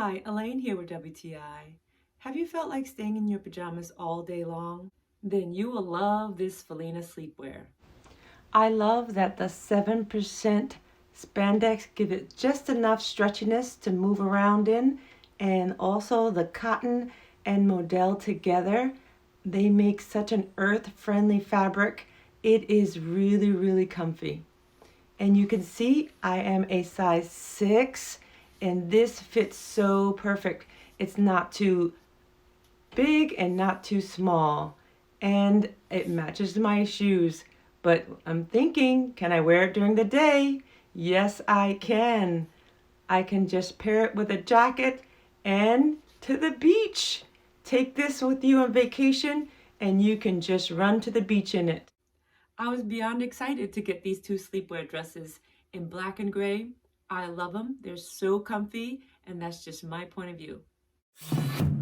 Hi, Elaine here with WTI. Have you felt like staying in your pajamas all day long? Then you will love this Felina sleepwear. I love that the 7% spandex give it just enough stretchiness to move around in, and also the cotton and Modal together, they make such an earth-friendly fabric. It is really, really comfy. And you can see I am a size 6 and this fits so perfect. It's not too big and not too small, and it matches my shoes. But I'm thinking, can I wear it during the day? Yes, I can. I can just pair it with a jacket and to the beach. Take this with you on vacation and you can just run to the beach in it. I was beyond excited to get these two sleepwear dresses in black and gray. I love them. They're so comfy, and that's just my point of view.